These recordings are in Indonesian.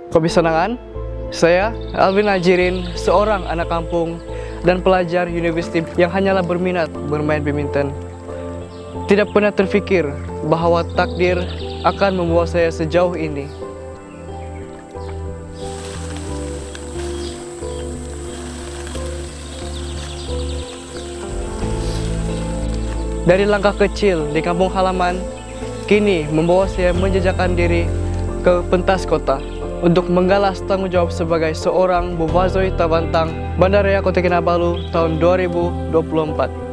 Kopi Sonangan, saya Alvin Najirin, seorang anak kampung dan pelajar universiti yang hanyalah berminat bermain badminton. Tidak pernah terfikir bahwa takdir akan membawa saya sejauh ini. Dari langkah kecil di kampung halaman, kini membawa saya menjejakkan diri ke pentas kota untuk menggalas tanggung jawab sebagai seorang Buvazoi Tabantang Bandaraya Kota Kinabalu tahun 2024.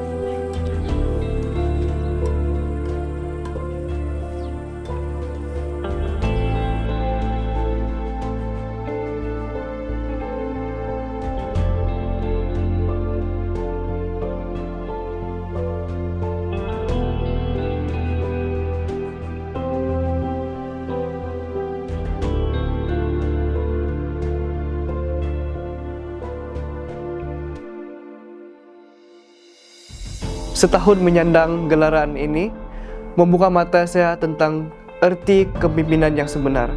Setahun menyandang gelaran ini membuka mata saya tentang arti kepemimpinan yang sebenar.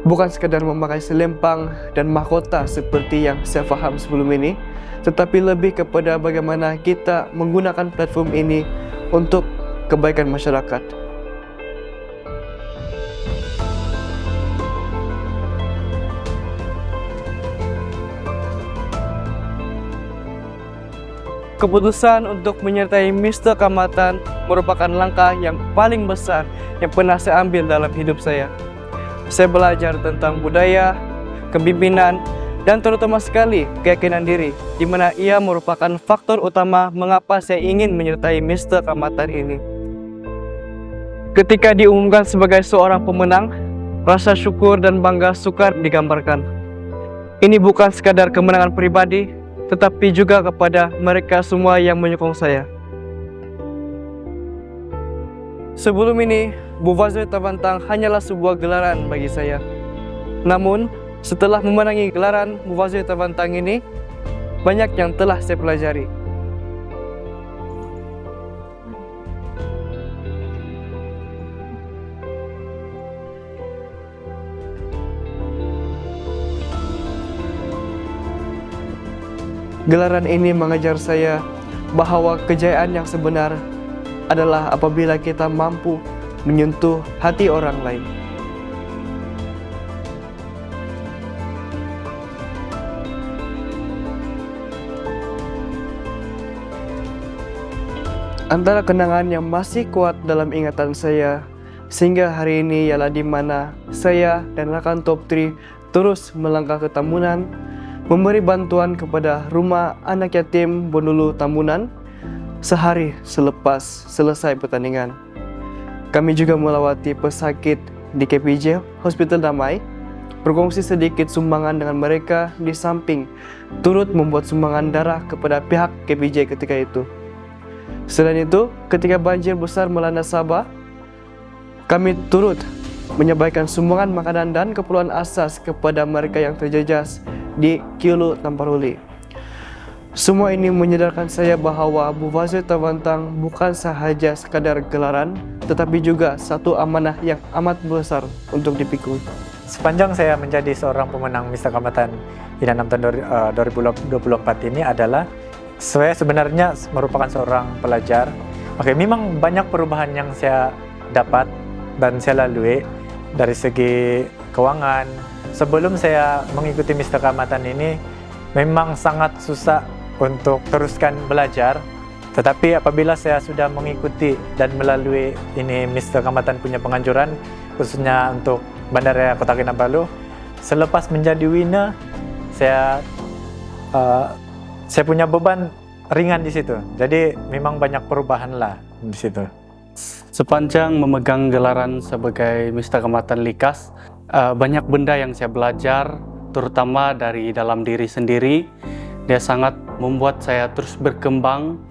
Bukan sekadar memakai selempang dan mahkota seperti yang saya paham sebelum ini, tetapi lebih kepada bagaimana kita menggunakan platform ini untuk kebaikan masyarakat. Keputusan untuk menyertai Mister Kamatan merupakan langkah yang paling besar yang pernah saya ambil dalam hidup saya. Saya belajar tentang budaya, kepemimpinan, dan terutama sekali keyakinan diri, di mana ia merupakan faktor utama mengapa saya ingin menyertai Mister Kamatan ini. Ketika diumumkan sebagai seorang pemenang, rasa syukur dan bangga sukar digambarkan. Ini bukan sekadar kemenangan pribadi, tetapi juga kepada mereka semua yang menyokong saya. Sebelum ini, Buvazoi Tabantang hanyalah sebuah gelaran bagi saya. Namun, setelah memenangi gelaran Buvazoi Tabantang ini, banyak yang telah saya pelajari. Gelaran ini mengajar saya bahwa kejayaan yang sebenar adalah apabila kita mampu menyentuh hati orang lain. Antara kenangan yang masih kuat dalam ingatan saya sehingga hari ini ialah di mana saya dan rekan Top 3 terus melangkah ke Tambunan, memberi bantuan kepada rumah anak yatim Bonulu Tambunan sehari selepas selesai pertandingan. Kami juga melawati pesakit di KPJ Hospital Damai, berkongsi sedikit sumbangan dengan mereka di samping turut membuat sumbangan darah kepada pihak KPJ ketika itu. Selain itu, ketika banjir besar melanda Sabah, kami turut menyampaikan sumbangan makanan dan keperluan asas kepada mereka yang terjejas di Kiulu Tamparuli. Semua ini menyadarkan saya bahwa Buvazoi Tabantang bukan sahaja sekadar gelaran, tetapi juga satu amanah yang amat besar untuk dipikul. Sepanjang saya menjadi seorang pemenang Mister Kamatan Inanam tahun 2024 ini adalah saya sebenarnya merupakan seorang pelajar. Oke, memang banyak perubahan yang saya dapat dan saya lalui dari segi keuangan. Sebelum saya mengikuti Mister Kamatan ini, memang sangat susah untuk teruskan belajar. Tetapi apabila saya sudah mengikuti dan melalui ini Mister Kamatan punya penganjuran, khususnya untuk Bandaraya Kota Kinabalu, selepas menjadi winner, saya punya beban ringan di situ. Jadi memang banyak perubahan lah di situ. Sepanjang memegang gelaran sebagai Mister Kamatan Likas, banyak benda yang saya belajar, terutama dari dalam diri sendiri. Dia sangat membuat saya terus berkembang,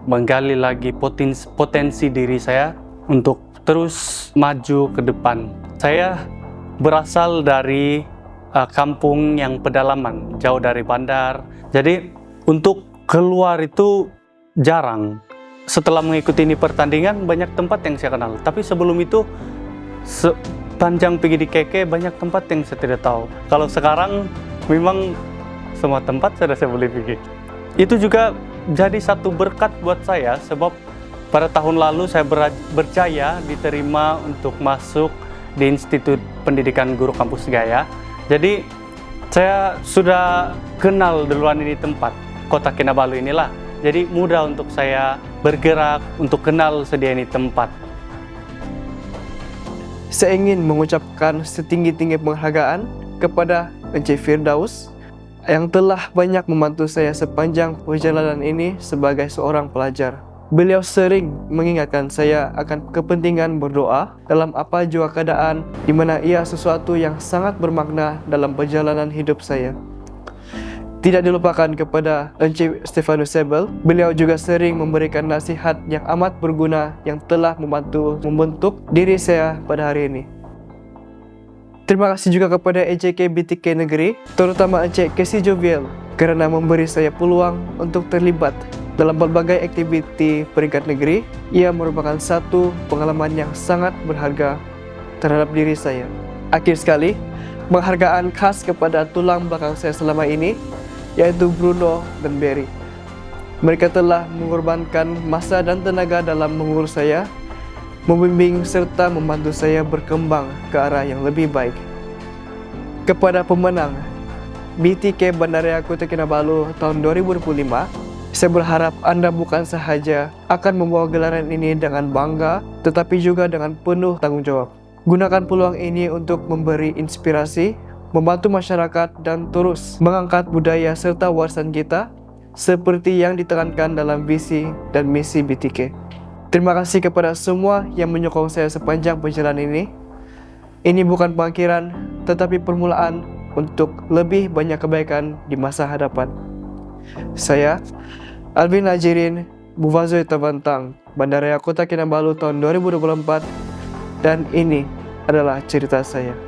menggali lagi potensi diri saya untuk terus maju ke depan. Saya berasal dari kampung yang pedalaman, jauh dari bandar. Jadi untuk keluar itu jarang. Setelah mengikuti ini pertandingan, banyak tempat yang saya kenal. Tapi sebelum itu, sepanjang pergi di KK banyak tempat yang saya tidak tahu. Kalau sekarang memang semua tempat sudah saya boleh pergi. Itu juga jadi satu berkat buat saya sebab pada tahun lalu saya berjaya diterima untuk masuk di Institut Pendidikan Guru Kampus Gaya. Jadi saya sudah kenal duluan ini tempat, Kota Kinabalu inilah. Jadi mudah untuk saya bergerak untuk kenal sedia ini tempat. Saya ingin mengucapkan setinggi-tinggi penghargaan kepada Encik Firdaus yang telah banyak membantu saya sepanjang perjalanan ini sebagai seorang pelajar. Beliau sering mengingatkan saya akan kepentingan berdoa dalam apa jua keadaan, di mana ia sesuatu yang sangat bermakna dalam perjalanan hidup saya. Tidak dilupakan kepada Encik Stefanus Sebel, beliau juga sering memberikan nasihat yang amat berguna yang telah membantu membentuk diri saya pada hari ini. Terima kasih juga kepada EJK BTK Negeri, terutama Encik Casey Jovial, karena memberi saya peluang untuk terlibat dalam berbagai aktiviti peringkat negeri. Ia merupakan satu pengalaman yang sangat berharga terhadap diri saya. Akhir sekali, penghargaan khas kepada tulang belakang saya selama ini, yaitu Bruno dan Berry. Mereka telah mengorbankan masa dan tenaga dalam mengurus saya, membimbing serta membantu saya berkembang ke arah yang lebih baik. Kepada pemenang BTK Bandaraya Kota Kinabalu tahun 2025, saya berharap Anda bukan sahaja akan membawa gelaran ini dengan bangga, tetapi juga dengan penuh tanggung jawab. Gunakan peluang ini untuk memberi inspirasi, membantu masyarakat, dan terus mengangkat budaya serta warisan kita seperti yang ditekankan dalam visi dan misi BTK. Terima kasih kepada semua yang menyokong saya sepanjang perjalanan ini. Ini bukan pengakhiran, tetapi permulaan untuk lebih banyak kebaikan di masa hadapan. Saya, Alvin Najirin, Buvazoy Tabantang, Bandaraya Kota Kinabalu tahun 2024, dan ini adalah cerita saya.